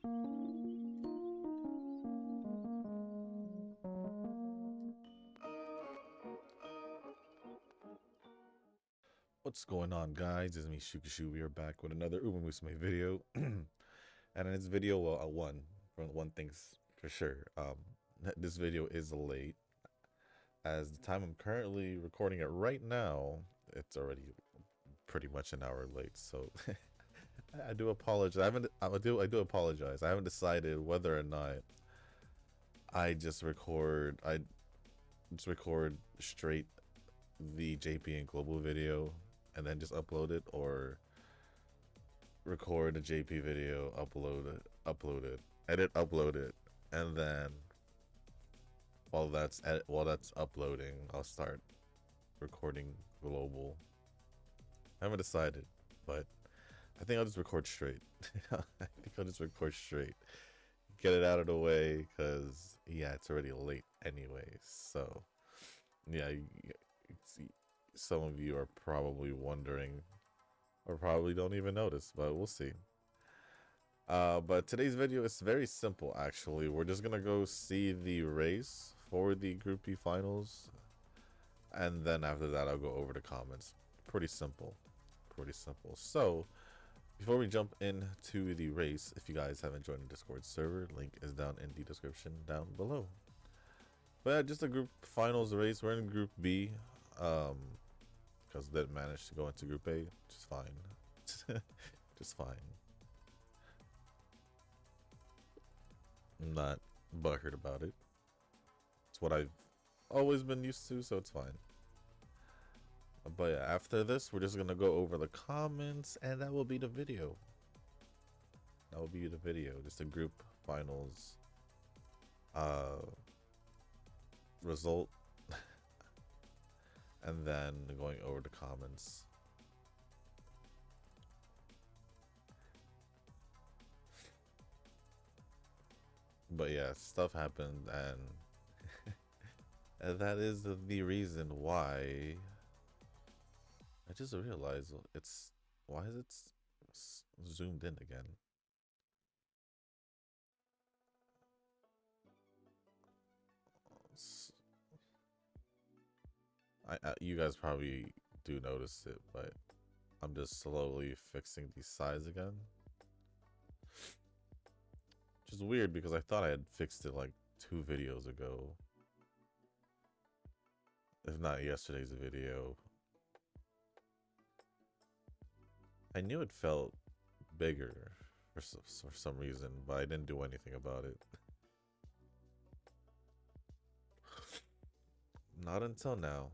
What's going on, guys? It's me, Shukashu. We are back with another umamusume video. And in this video, well, one thing's for sure. This video is late, as the time I'm currently recording it right now, it's already pretty much an hour late. So I do apologize. I do apologize. I haven't decided whether or not I just record straight the JP and Global video and then just upload it, or record a JP video, upload it, edit, upload it, and then while that's uploading, I'll start recording global. I haven't decided, but I think I'll just record straight. I think I'll just record straight, get it out of the way, because yeah, it's already late anyways. So yeah, see, some of you are probably wondering, or probably don't even notice, but we'll see. But today's video is very simple, actually. We're just gonna go see the race for the Group B finals, and then after that, I'll go over the comments. Pretty simple, pretty simple. So, before we jump into the race, if you guys haven't joined the Discord server, link is down in the description down below. But yeah, just a group finals race. We're in Group B, because they didn't manage to go into Group A, which is fine. Just fine. I'm not butthurt about it. It's what I've always been used to, so it's fine. But yeah, after this, we're just gonna go over the comments, and that will be the video. That will be the video. Just a group finals result, and then going over the comments. But yeah, stuff happened, and and that is the reason why. I just realized why is it zoomed in again? You guys probably do notice it, but I'm just slowly fixing the size again. Which is weird because I thought I had fixed it like 2 videos ago. If not yesterday's video. I knew it felt bigger for some reason, but I didn't do anything about it. Not until now.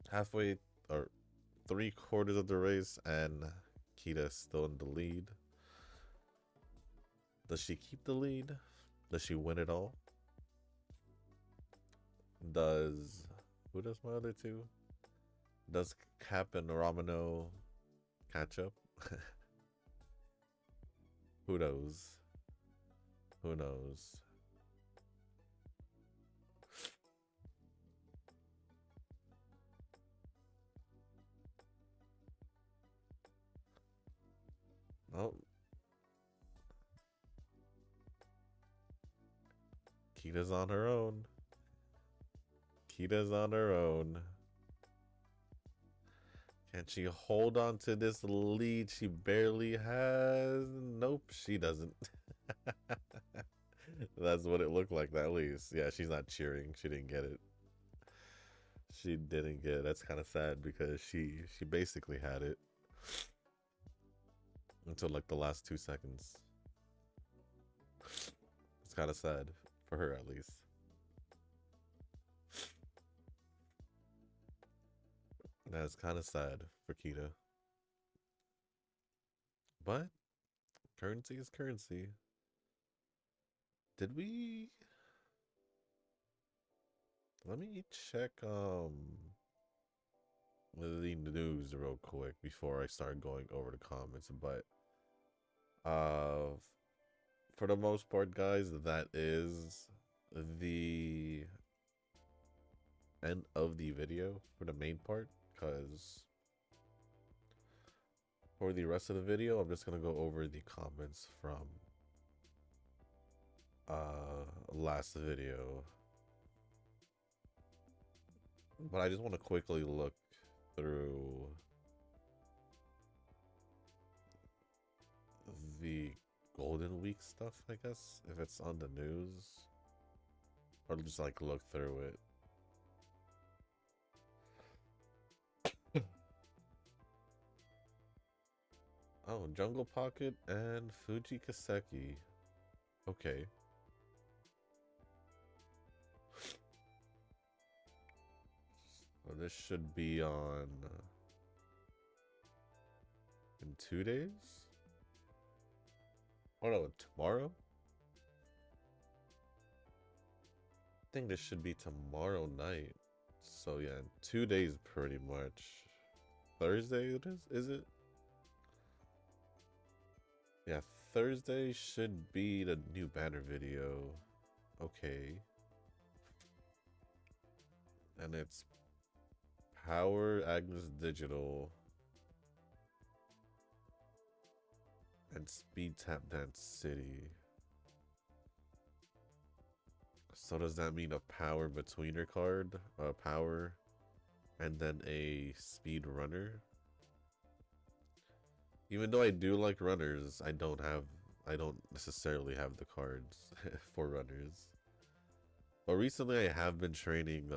Halfway, or 3/4 of the race, and Kita's still in the lead. Does she keep the lead? Does she win it all? Who does my other two? Does Cap and Ramino catch up? Who knows? Who knows? Oh. Kita's on her own. Kita's on her own. Can she hold on to this lead she barely has? Nope, she doesn't. That's what it looked like, at least. Yeah, she's not cheering. She didn't get it. She didn't get it. That's kind of sad because she basically had it until like the last 2 seconds. It's kind of sad for her, at least. That's kind of sad for Kita. But currency is currency. Did we... Let me check the news real quick before I start going over the comments. But for the most part, guys, that is the end of the video for the main part, because for the rest of the video, I'm just gonna go over the comments from last video, but I just want to quickly look through the Golden Week stuff, I guess, if it's on the news, or just like look through it. Oh, Jungle Pocket and Fuji Kaseki. Okay. Well, this should be on in 2 days? Oh no, tomorrow? I think this should be tomorrow night. So yeah, in 2 days pretty much. Thursday it is it? Yeah, Thursday should be the new banner video. Okay. And it's Power Agnes Digital and Speed Tap Dance City. So does that mean a power betweener card? A power and then a speed runner? Even though I do like runners, I don't necessarily have the cards for runners. But recently I have been training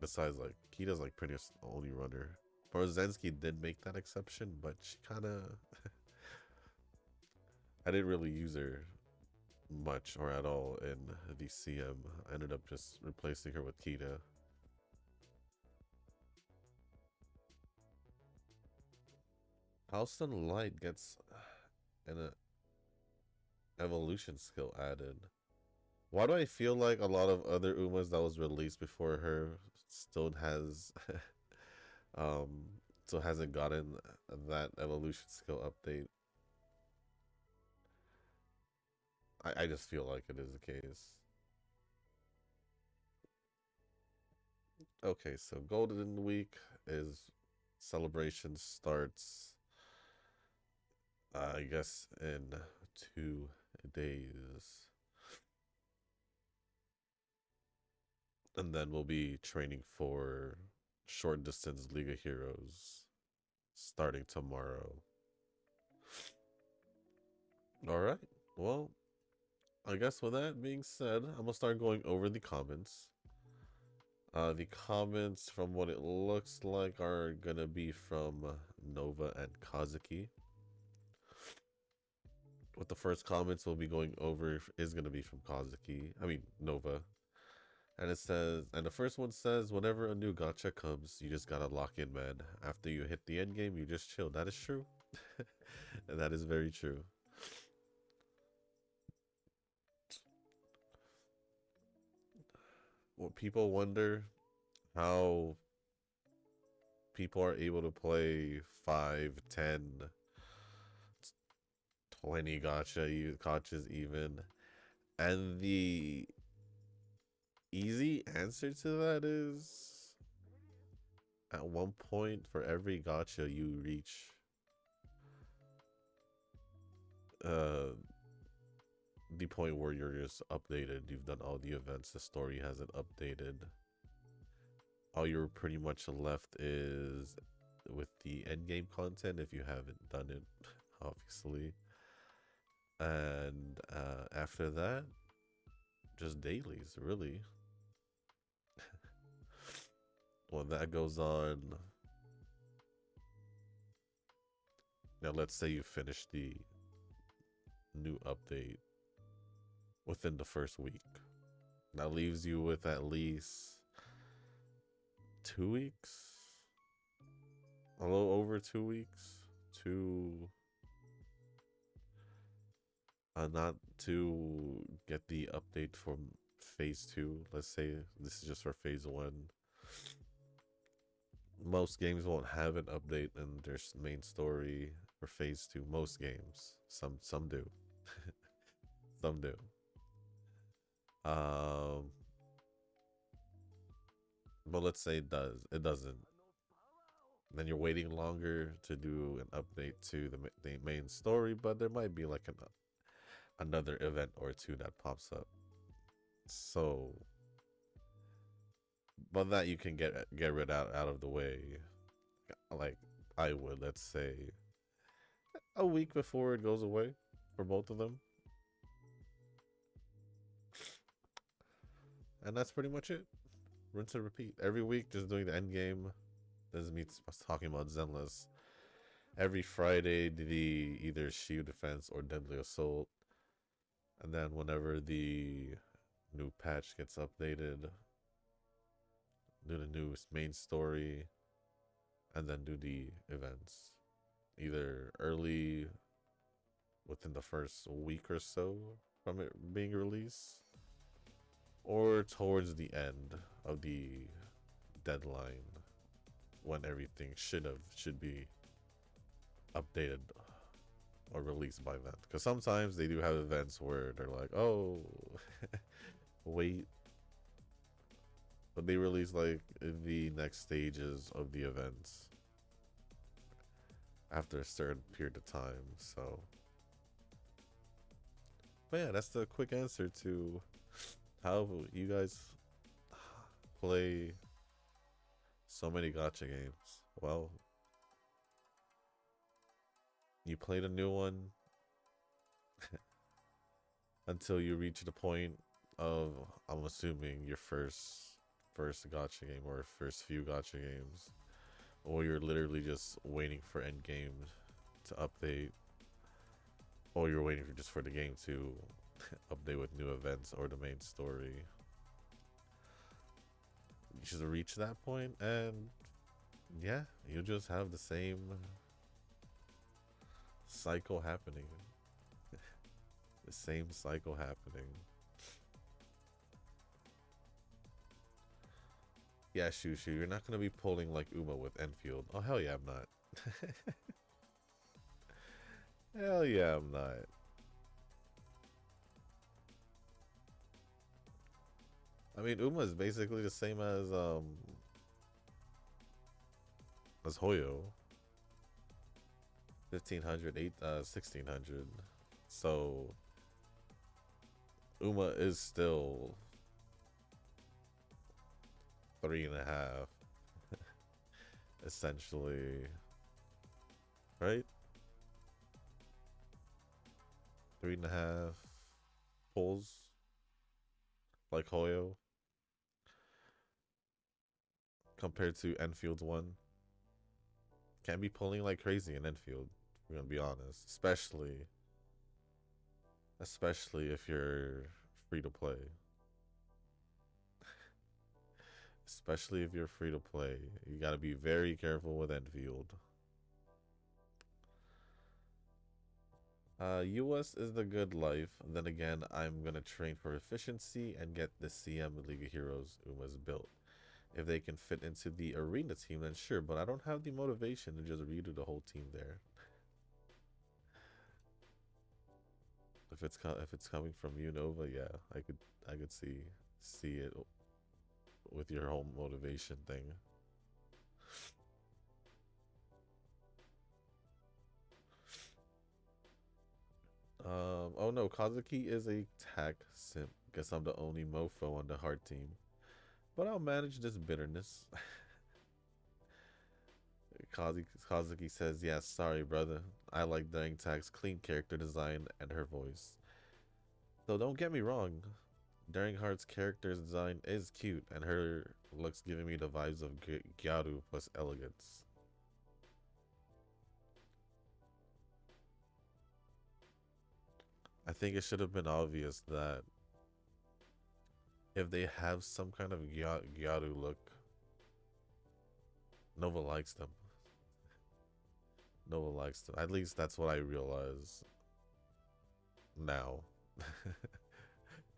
besides like Kita's like pretty much the only runner. Borozensky did make that exception, but she kinda I didn't really use her much or at all in the CM. I ended up just replacing her with Kita. Halston Light gets an evolution skill added. Why do I feel like a lot of other Umas that was released before her still has still hasn't gotten that evolution skill update? I just feel like it is the case. Okay, so Golden Week is celebration starts I guess in 2 days. And then we'll be training for short distance League of Heroes starting tomorrow. Alright, well, I guess with that being said, I'm gonna start going over the comments. The comments, from what it looks like, are gonna be from Nova and Kazuki. What the first comments we'll be going over is gonna be from Kazuki. I mean, Nova. And it says, and the first one says, whenever a new gacha comes, you just gotta lock in, man. After you hit the end game, you just chill. That is true. And that is very true. Well, people wonder how people are able to play 5, 10, 20 gachas even. And the easy answer to that is, at one point for every gacha you reach the point where you're just updated, you've done all the events, the story hasn't updated, all you're pretty much left is with the end game content if you haven't done it, obviously. And after that, just dailies, really. When that goes on, now let's say you finish the new update within the first week. That leaves you with at least 2 weeks, a little over 2 weeks to not to get the update from phase 2. Let's say this is just for phase 1. Most games won't have an update in their main story for phase 2. Most games, some do. Some do. But let's say it doesn't. Then you're waiting longer to do an update to the main story, but there might be like another event or two that pops up. So, but that you can get rid out of the way, like I would, let's say, a week before it goes away for both of them, and that's pretty much it. Rinse and repeat every week, just doing the end game. This is me talking about Zenless. Every Friday, the either shield defense or deadly assault, and then whenever the new patch gets updated, do the new main story, and then do the events either early within the first week or so from it being released, or towards the end of the deadline when everything should be updated or released by then. Because sometimes they do have events where they're like, oh, wait, but they release like the next stages of the events after a certain period of time. So, but yeah, that's the quick answer to how you guys play so many gotcha games. Well, you played a new one until you reach the point of, I'm assuming, your first gotcha game or first few gotcha games, or you're literally just waiting for end game to update, or you're waiting for just for the game to update with new events or the main story. You should reach that point, and yeah, you just have the same cycle happening. The same cycle happening. Yeah, Shushu, you're not gonna be pulling like Uma with Enfield. Oh hell yeah, I'm not. Hell yeah, I'm not. I mean, Uma is basically the same as Hoyo. 1500, 1600. So Uma is still 3.5, essentially, right? 3.5 pulls like Hoyo compared to Enfield's one. Can't be pulling like crazy in Enfield. We're gonna be honest, especially if you're free to play. Especially if you're free to play, you gotta be very careful with Enfield. US is the good life. Then again, I'm gonna train for efficiency and get the CM League of Heroes Uma's built. If they can fit into the arena team, then sure. But I don't have the motivation to just redo the whole team there. If it's coming from Unova, yeah, I could see it with your whole motivation thing. Oh no, Kazuki is a tack simp. Guess I'm the only mofo on the heart team. But I'll manage this bitterness. Kazuki says, yeah, sorry, brother. I like Dang Tag's clean character design and her voice. Though don't get me wrong, Daring Heart's character design is cute, and her looks giving me the vibes of Gyaru plus elegance. I think it should have been obvious that if they have some kind of Gyaru look, Nova likes them. Nova likes them. At least that's what I realize now.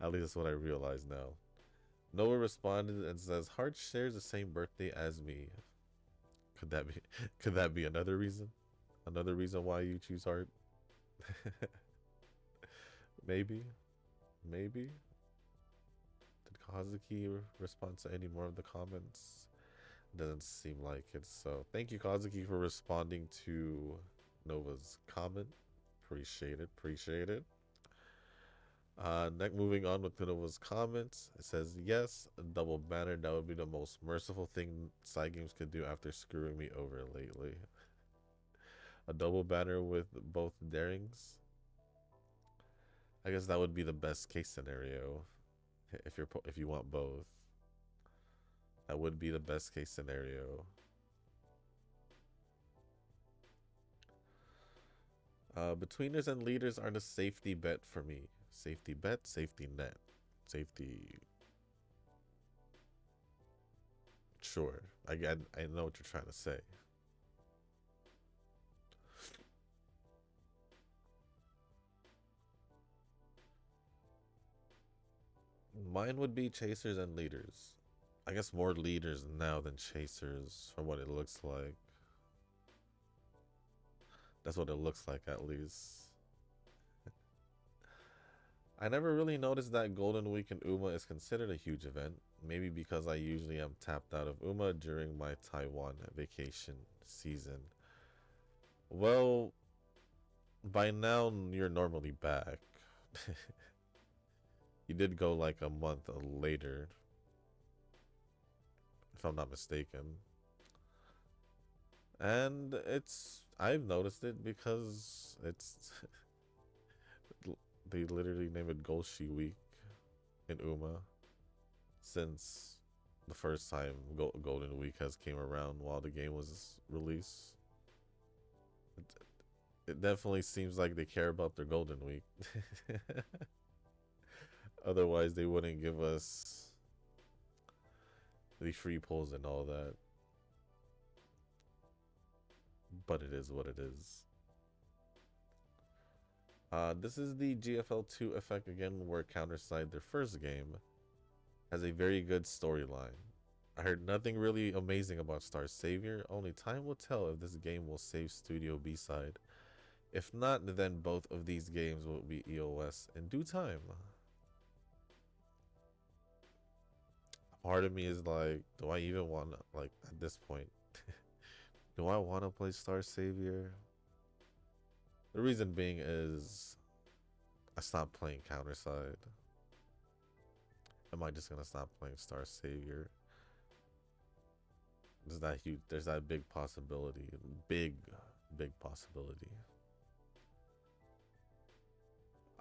At least that's what I realize now. Noah responded and says, Heart shares the same birthday as me. Could that be could that be another reason? Another reason why you choose Heart? Maybe. Maybe. Did Kazuki respond to any more of the comments? Doesn't seem like it. So thank you, Kazuki, for responding to Nova's comment. Appreciate it. Appreciate it. Next, moving on with Kunova's comments. It says, yes, a double banner. That would be the most merciful thing side games could do after screwing me over lately. A double banner with both darings. I guess that would be the best case scenario if you want both. That would be the best case scenario. Betweeners and leaders are the safety bet for me. Safety bet, safety net. Safety. Sure. I know what you're trying to say. Mine would be chasers and leaders. I guess more leaders now than chasers from what it looks like. That's what it looks like at least. I never really noticed that Golden Week in UMA is considered a huge event. Maybe because I usually am tapped out of UMA during my Taiwan vacation season. Well, by now you're normally back. You did go like a month later, if I'm not mistaken. And I've noticed it because it's they literally name it Golshi Week in UMA since the first time Golden Week has came around while the game was released. It definitely seems like they care about their Golden Week. Otherwise, they wouldn't give us the free pulls and all that. But it is what it is. This is the GFL2 effect again, where Counterside, their first game, has a very good storyline. I heard nothing really amazing about Star Savior. Only time will tell if this game will save Studio B-side. If not, then both of these games will be EOS in due time. Part of me is like, do I even want to, like, at this point, do I want to play Star Savior? The reason being is I stopped playing Counterside. Am I just gonna stop playing Star Savior? There's that huge, there's that big possibility. Big possibility.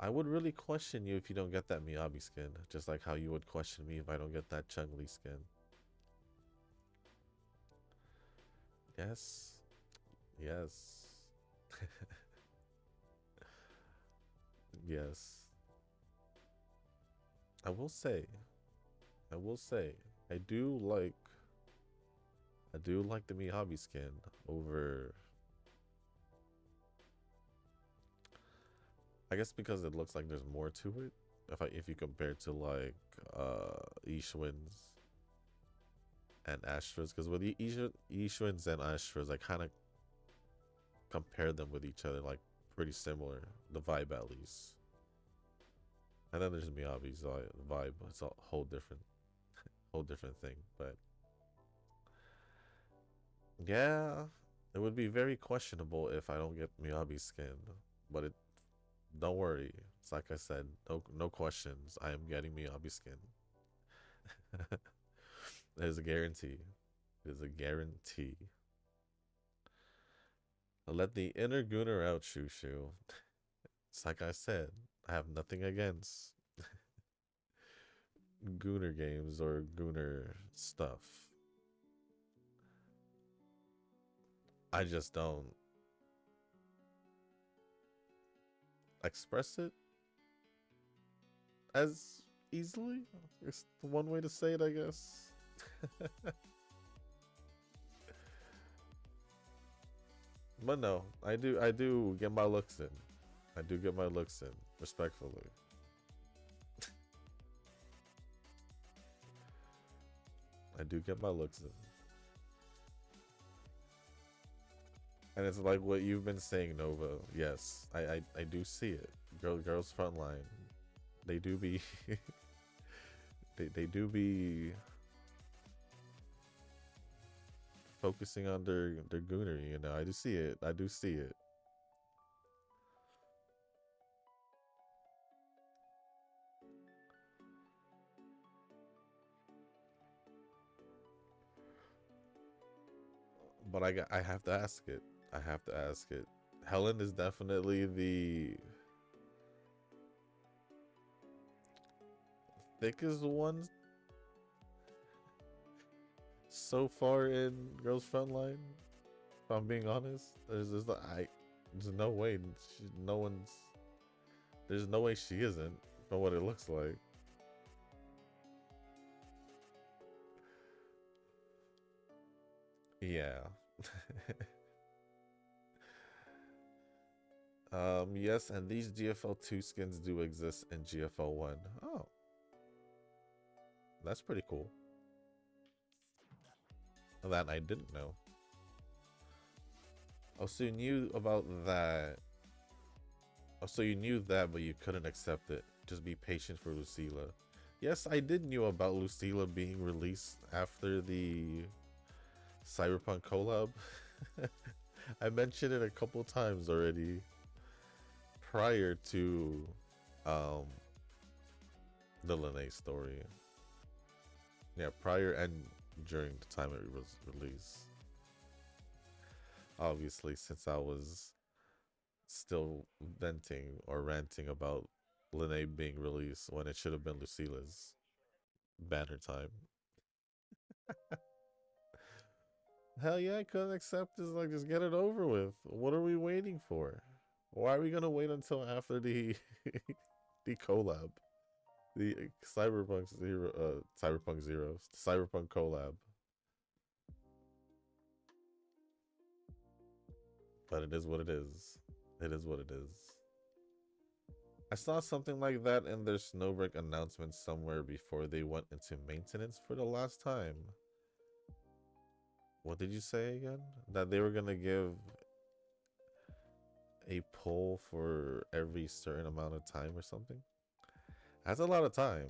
I would really question you if you don't get that Miyabi skin, just like how you would question me if I don't get that Chun-Li skin. Yes. Yes. Yes. I will say, I will say, I do like the Miyabi skin over, I guess because it looks like there's more to it. If you compare to like Ishwin's and Astras, because with Ishwin's and Astras, I kind of compare them with each other, like pretty similar, the vibe at least. And then there's Miyabi's vibe. It's a whole different thing. But yeah, it would be very questionable if I don't get Miyabi's skin. But don't worry. It's like I said, no questions. I am getting Miyabi skin. It is a guarantee. It is a guarantee. Let the inner gooner out, Shoo Shoo. It's like I said, I have nothing against gooner games or gooner stuff. I just don't express it as easily. It's the one way to say it, I guess. But no, I do get my looks in. I do get my looks in, respectfully. I do get my looks in. And it's like what you've been saying, Nova. Yes, I do see it. Girls frontline. They do be they do be focusing on their goonery, you know. I do see it. I do see it. but I have to ask it. I have to ask it. Helen is definitely the thickest one so far in Girls Frontline. If I'm being honest, there's no way no one's there's no way she isn't from what it looks like. Yeah. Yes, and these GFL2 skins do exist in GFL1. Oh, that's pretty cool. That I didn't know. Oh, so you knew about that. Oh, so you knew that, but you couldn't accept it. Just be patient for Lucila. Yes, I did knew about Lucila being released after the Cyberpunk collab. I mentioned it a couple times already prior to um the Lene story. Yeah, prior and during the time it was released. Obviously, since I was still venting or ranting about Lene being released when it should have been Lucila's banner time. Hell yeah, I couldn't accept this. Like, just get it over with. What are we waiting for? Why are we gonna wait until after the the collab, the Cyberpunk Zero, Cyberpunk collab? But it is what it is. It is what it is. I saw something like that in their Snowbreak announcement somewhere before they went into maintenance for the last time. What did you say again? That they were gonna give a poll for every certain amount of time or something? That's a lot of time.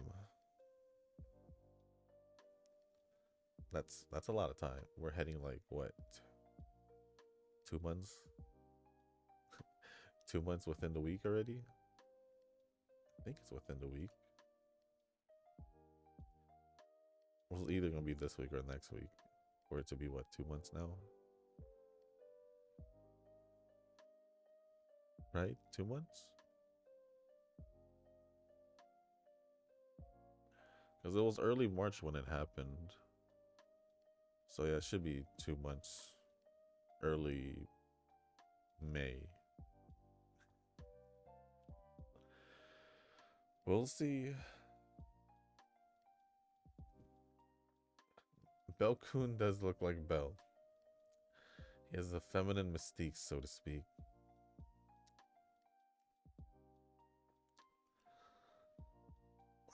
That's a lot of time. We're heading like what, 2 months? 2 months within the week already? I think it's within the week. It's either gonna be this week or next week. For it to be what, 2 months now? Right? 2 months? Because it was early March when it happened. So yeah, it should be 2 months. Early May. We'll see. Belkun does look like Bell. He has a feminine mystique, so to speak.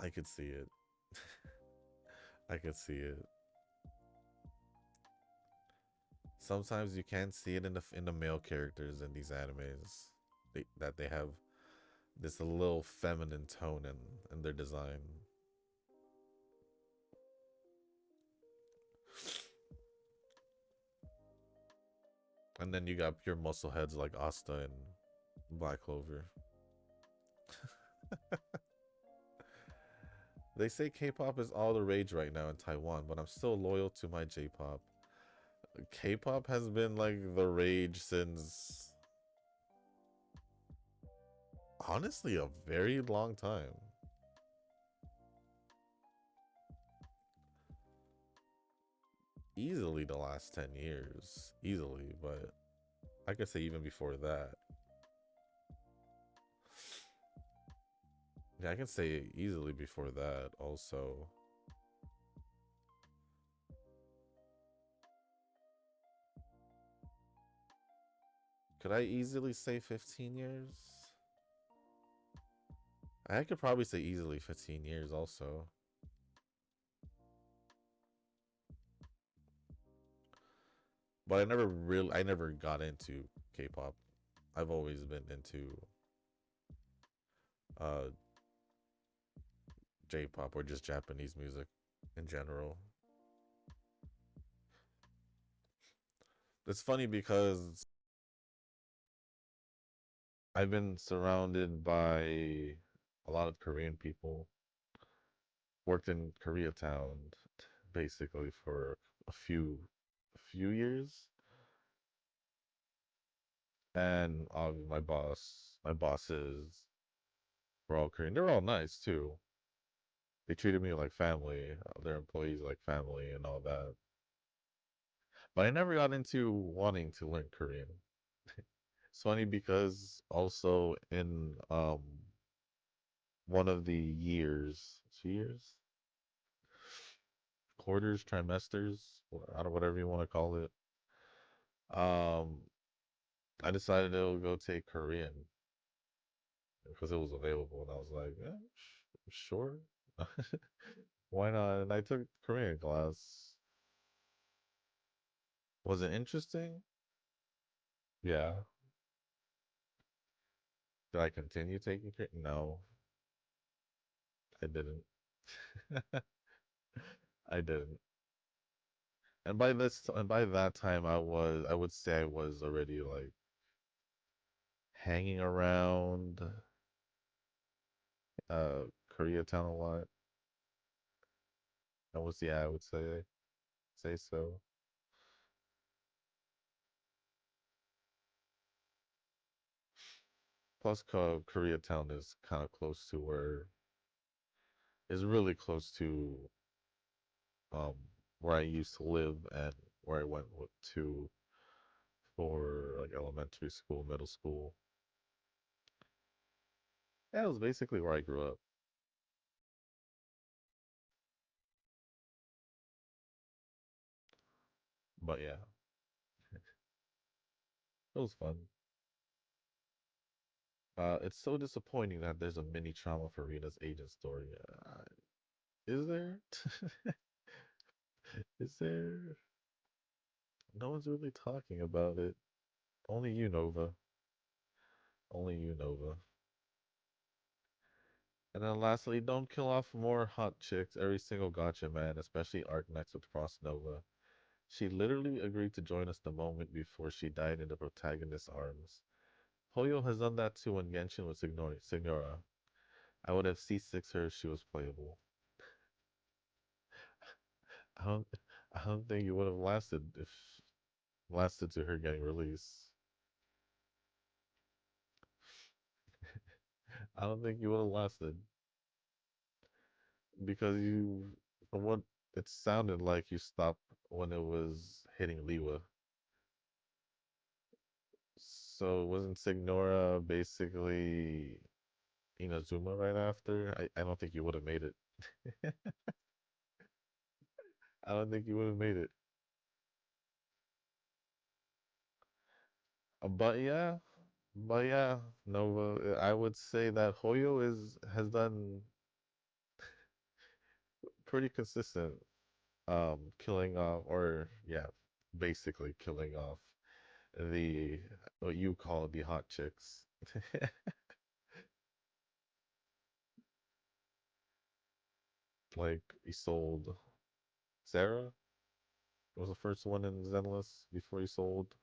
I could see it. I could see it. Sometimes you can't see it in the male characters in these animes. That they have this little feminine tone in their design. And then you got pure muscle heads like Asta and Black Clover. They say K-pop is all the rage right now in Taiwan, but I'm still loyal to my J-pop. K-pop has been like the rage since honestly a very long time. Easily the last 10 years. Easily, but I could say even before that. Yeah, I can say easily before that also. Could I easily say 15 years? I could probably say easily 15 years also. But I never got into K-pop. I've always been into uh J-pop or just Japanese music in general. It's funny because I've been surrounded by a lot of Korean people. Worked in Koreatown basically for a few years. And my bosses were all Korean. They're all nice too. They treated me like family, their employees like family, and all that. But I never got into wanting to learn Korean. It's funny because also in one of the years, 2 years, quarters, trimesters, whatever you want to call it, um, I decided to go take Korean because it was available, and I was like, yeah, sure, why not? And I took Korean class. Was it interesting? Yeah. Did I continue taking Korean? No, I didn't. I didn't. And by that time, I would say I was already like hanging around Koreatown a lot. I was, yeah, I would say so. Plus, Koreatown is kind of close to where is really close to um where I used to live and where I went to for like elementary school, middle school. Yeah, it was basically where I grew up. But yeah, it was fun. It's so disappointing that there's a mini trauma for Rita's agent story. Is there? Is there? No one's really talking about it. Only you, Nova. Only you, Nova. And then lastly, don't kill off more hot chicks. Every single gotcha man, especially Arc Knights with Frost Nova. She literally agreed to join us the moment before she died in the protagonist's arms. Hoyo has done that too when Genshin was Signora. I would have C6 her if she was playable. I don't, I don't think it would have lasted to her getting released. I don't think you would have lasted because from what it sounded like, you stopped when it was hitting Liwa. So wasn't Signora basically Inazuma right after? I don't think you would have made it. I don't think you would have made it. But yeah, Nova. I would say that Hoyo is has done pretty consistent, killing off, or yeah, basically killing off the what you call the hot chicks. Like he sold Sarah was the first one in Zenless before he sold.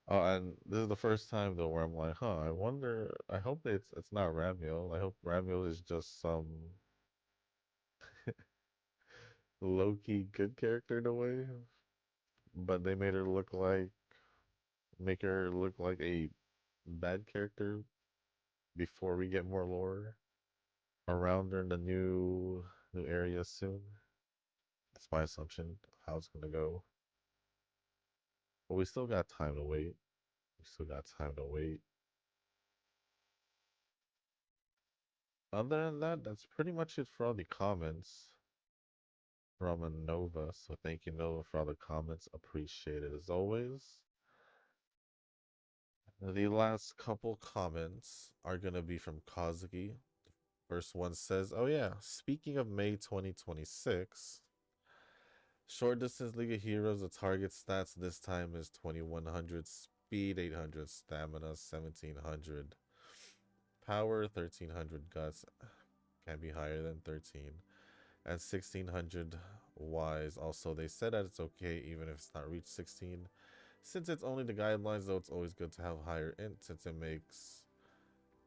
Oh, and this is the first time though where I'm like, huh, I wonder. I hope that it's not Ramiel. I hope Ramiel is just some low key good character in a way, but they made her look like make her look like a bad character before we get more lore around her in the new area soon. That's my assumption how it's gonna go. But we still got time to wait. We still got time to wait. Other than that, that's pretty much it for all the comments from a Nova. So thank you, Nova, for all the comments. Appreciate it as always. The last couple comments are gonna be from Kazuki. First one says, "Oh yeah, speaking of May 2026, short distance League of Heroes, the target stats this time is 2100 speed, 800 stamina, 1700 power, 1300 guts, can be higher than 13, and 1600 wise. Also, they said that it's okay even if it's not reached 16. Since it's only the guidelines, though, it's always good to have higher int since it makes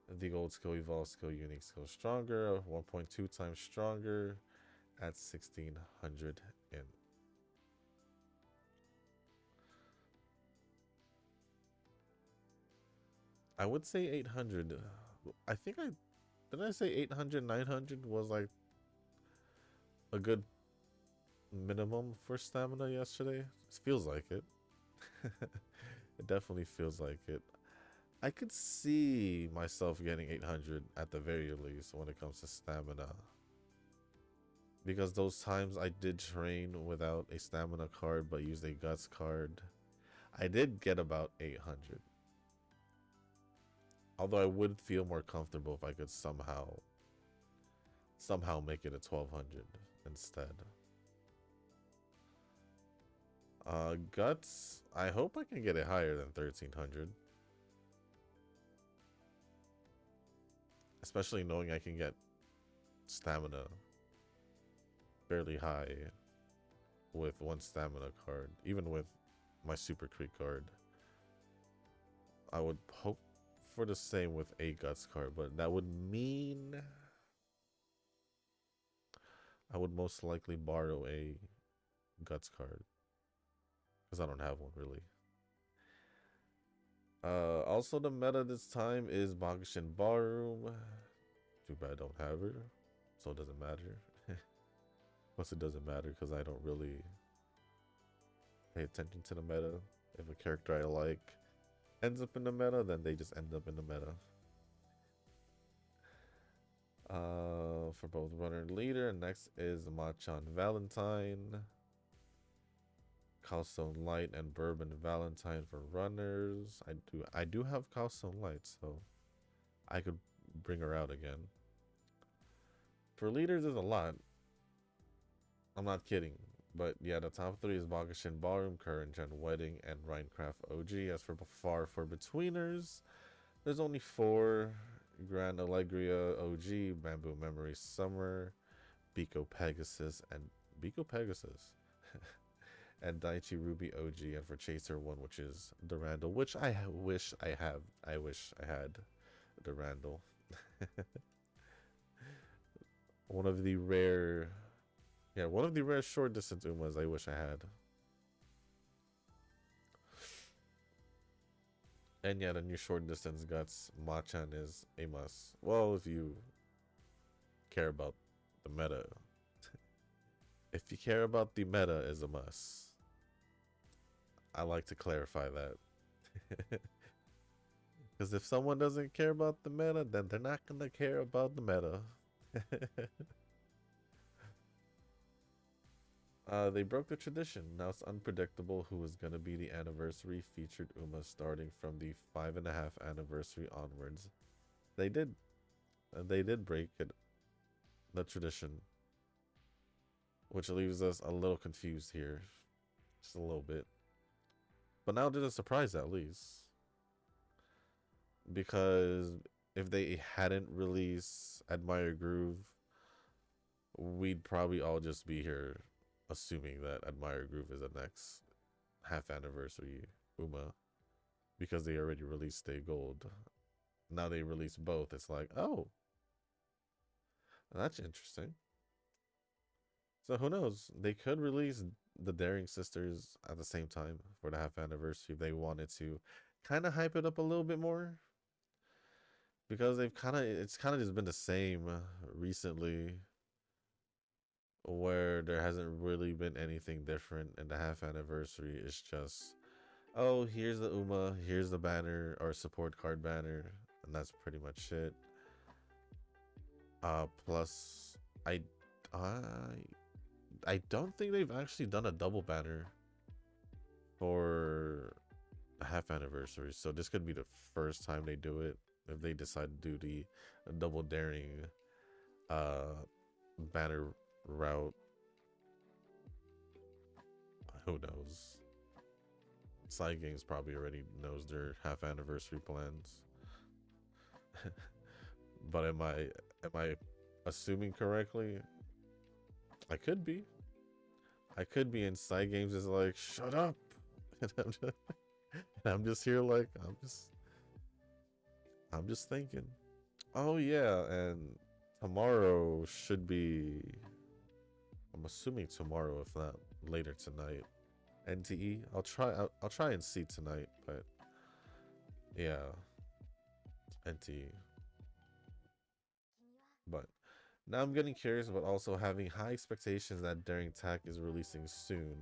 the gold skill, evolve skill, unique skill stronger, 1.2 times stronger at 1600 int. I would say 800. I think I did I say 800, 900 was like a good minimum for stamina yesterday. It feels like it. It definitely feels like it. I could see myself getting 800 at the very least when it comes to stamina. Because those times I did train without a stamina card but used a guts card, I did get about 800. Although I would feel more comfortable if I could somehow make it a 1200 instead. Guts, I hope I can get it higher than 1300. Especially knowing I can get stamina fairly high with one stamina card. Even with my Super Creek card. I would hope for the same with a Guts card, but that would mean I would most likely borrow a Guts card. Because I don't have one really. Also the meta this time is Bakushin Ballroom. Too bad I don't have her. So it doesn't matter. Plus it doesn't matter because I don't really pay attention to the meta. If a character I like ends up in the meta, then they just end up in the meta. For both runner and leader. Next is Machan Valentine. Calstone Light and Bourbon Valentine for runners. I do have Calstone Light, so I could bring her out again. For leaders, there's a lot. I'm not kidding. But yeah, the top three is Bakushin Ballroom, Current Gen Wedding, and Rhinecraft OG. As for for betweeners, there's only four: Grand Allegria OG, Bamboo Memory Summer, Biko Pegasus, and and Daichi Ruby OG. And for Chaser 1, which is Durandal, which I wish I have. I wish I had Durandal. One of the rare, yeah, one of the rare short distance Umas I wish I had. And yeah, the new short distance Guts Machan is a must. Well, if you care about the meta. If you care about the meta, is a must. I like to clarify that. Because if someone doesn't care about the meta, then they're not going to care about the meta. They broke the tradition. Now it's unpredictable who is going to be the anniversary featured Uma starting from the 5.5 anniversary onwards. They did. They did break it, the tradition. Which leaves us a little confused here. Just a little bit. But now there's a surprise at least. Because if they hadn't released Admire Groove, we'd probably all just be here assuming that Admire Groove is the next half anniversary Uma. Because they already released Stay Gold. Now they release both. It's like, oh, that's interesting. So who knows? They could release the Daring Sisters at the same time for the half anniversary if they wanted to kind of hype it up a little bit more. Because it's kind of just been the same recently, where there hasn't really been anything different in the half anniversary. It's just, oh, here's the Uma, here's the banner or support card banner, and that's pretty much it. Plus, I, I, I don't think they've actually done a double banner for a half anniversary, so this could be the first time they do it if they decide to do the double daring banner route. Who knows? Side Games probably already knows their half anniversary plans. But am I assuming correctly? I could be. I could be, and Side Games is like, shut up. And I'm just here like I'm just thinking. Oh yeah, and tomorrow should be, I'm assuming tomorrow, if not later tonight. NTE. I'll try and see tonight, but yeah. NT. But now I'm getting curious about also having high expectations that Daring Tack is releasing soon.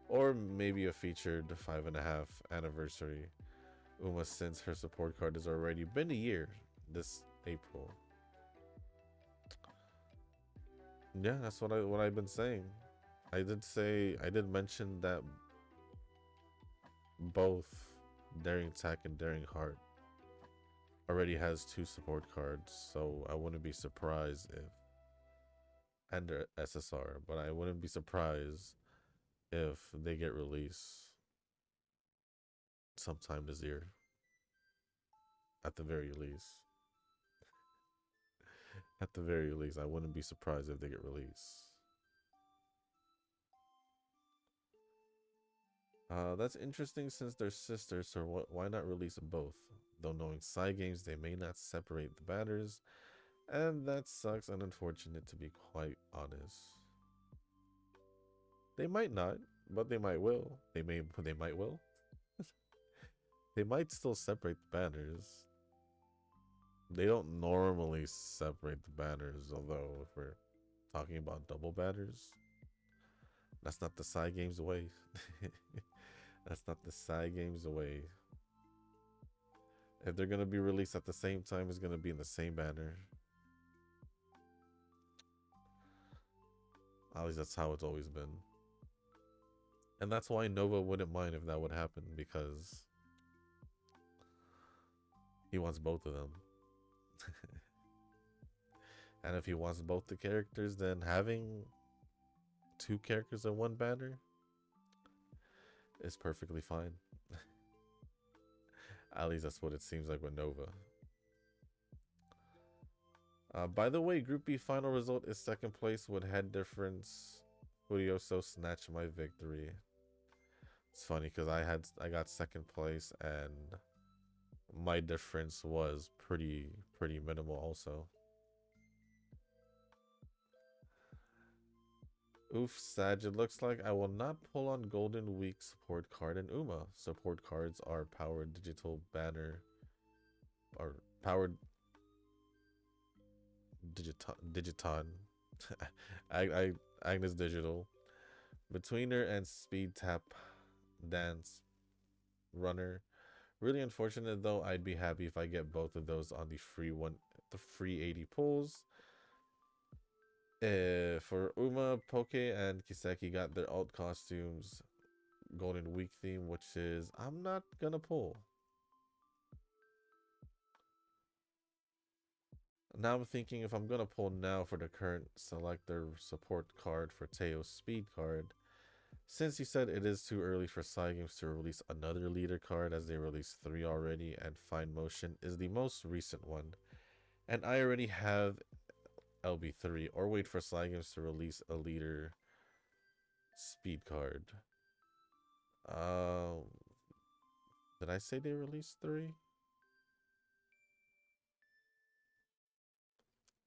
Or maybe a featured 5.5 anniversary Uma, since her support card has already been a year this April. Yeah, that's what I've been saying. I did mention that both Daring Tack and Daring Heart already has 2 support cards, so I wouldn't be surprised if and their SSR, but I wouldn't be surprised if they get released sometime this year, at the very least. At the very least, I wouldn't be surprised if they get released. That's interesting since they're sisters, so why not release both? Though knowing side games, they may not separate the batters, and that sucks and unfortunate to be quite honest. They might not, but they might will. They might will. They might still separate the banners. They don't normally separate the banners, although if we're talking about double banners, that's not the side games way. That's not the side games way. If they're gonna be released at the same time, it's gonna be in the same banner. At least that's how it's always been. And that's why Nova wouldn't mind if that would happen, because he wants both of them. And if he wants both the characters, then having 2 characters in one banner is perfectly fine. At least that's what it seems like with Nova. By the way, Group B final result is second place with head difference. Furioso snatched my victory. It's funny because I got second place and my difference was pretty minimal also. Oof, Sag, it looks like I will not pull on Golden Week support card in Uma. Support cards are powered digital banner or powered Digiton. Agnes Digital. Betweener and Speed Tap Dance Runner. Really unfortunate though. I'd be happy if I get both of those on the free 80 pulls. For Uma, Poke, and Kiseki got their alt costumes Golden Week theme, which is I'm not gonna pull. Now I'm thinking if I'm gonna pull now for the current selector support card for Teo's speed card, since you said it is too early for side games to release another leader card as they released 3 already, and Fine Motion is the most recent one, and I already have LB3, or wait for side games to release a leader speed card. Um, did I say they released 3?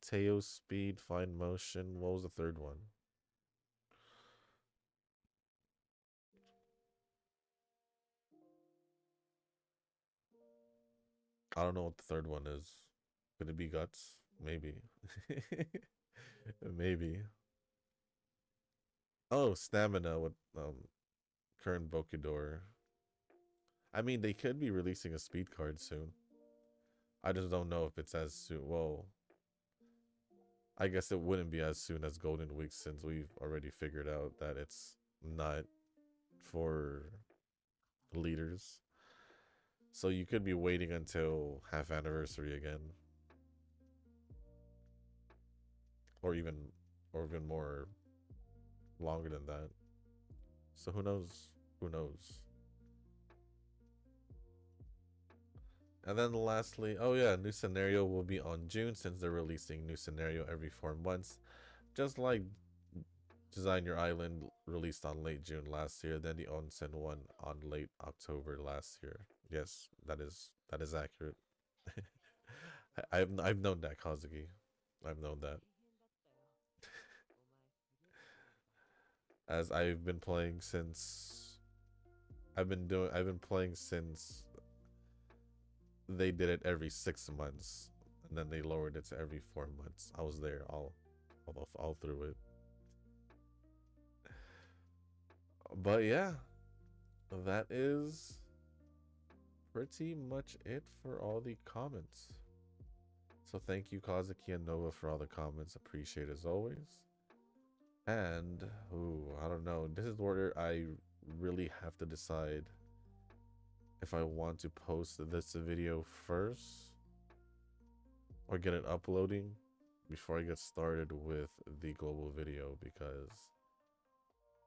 Teo Speed, Fine Motion. What was the third one? I don't know what the third one is. Could it be Guts? Maybe. Maybe. Oh, Stamina with current Bokidor. I mean, they could be releasing a speed card soon. I just don't know if it's as soon. Well, I guess it wouldn't be as soon as Golden Week since we've already figured out that it's not for leaders. So you could be waiting until half anniversary again. Or even more longer than that. So who knows? Who knows? And then lastly, oh yeah, new scenario will be on June since they're releasing new scenario every 4 months. Just like Design Your Island released on late June last year, then the Onsen one on late October last year. Yes, that is accurate. I've known that, Kazuki. I've known that. As I've been playing since I've been playing since they did it every 6 months, and then they lowered it to every 4 months. I was there all through it. But yeah, that is pretty much it for all the comments. So thank you, Kazuki and Nova, for all the comments. Appreciate it as always. And I don't know. This is where I really have to decide if I want to post this video first or get it uploading before I get started with the global video, because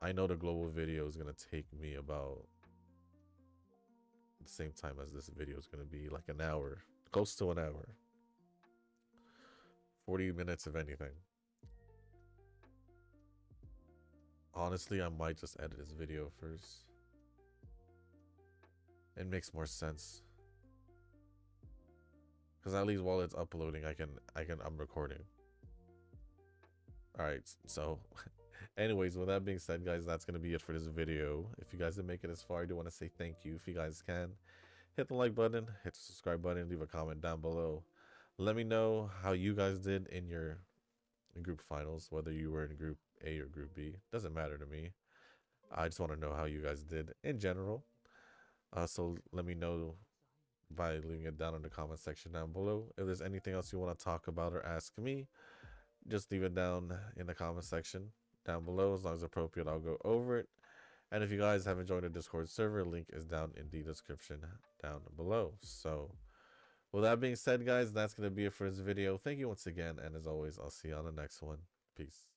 I know the global video is gonna take me about the same time as this video is gonna be, like an hour, close to an hour, 40 minutes if anything. Honestly, I might just edit this video first. It makes more sense. Because at least while it's uploading, I'm recording. Alright, so anyways, with that being said, guys, that's gonna be it for this video. If you guys didn't make it this far, I do want to say thank you. If you guys can, hit the like button, hit the subscribe button, leave a comment down below. Let me know how you guys did in your group finals, whether you were in group A or group B. Doesn't matter to me. I just want to know how you guys did in general. So let me know by leaving it down in the comment section down below. If there's anything else you want to talk about or ask me, just leave it down in the comment section down below. As long as appropriate, I'll go over it. And if you guys haven't joined the Discord server, link is down in the description down below. So with that being said, guys, that's going to be it for this video. Thank you once again, and as always, I'll see you on the next one. Peace.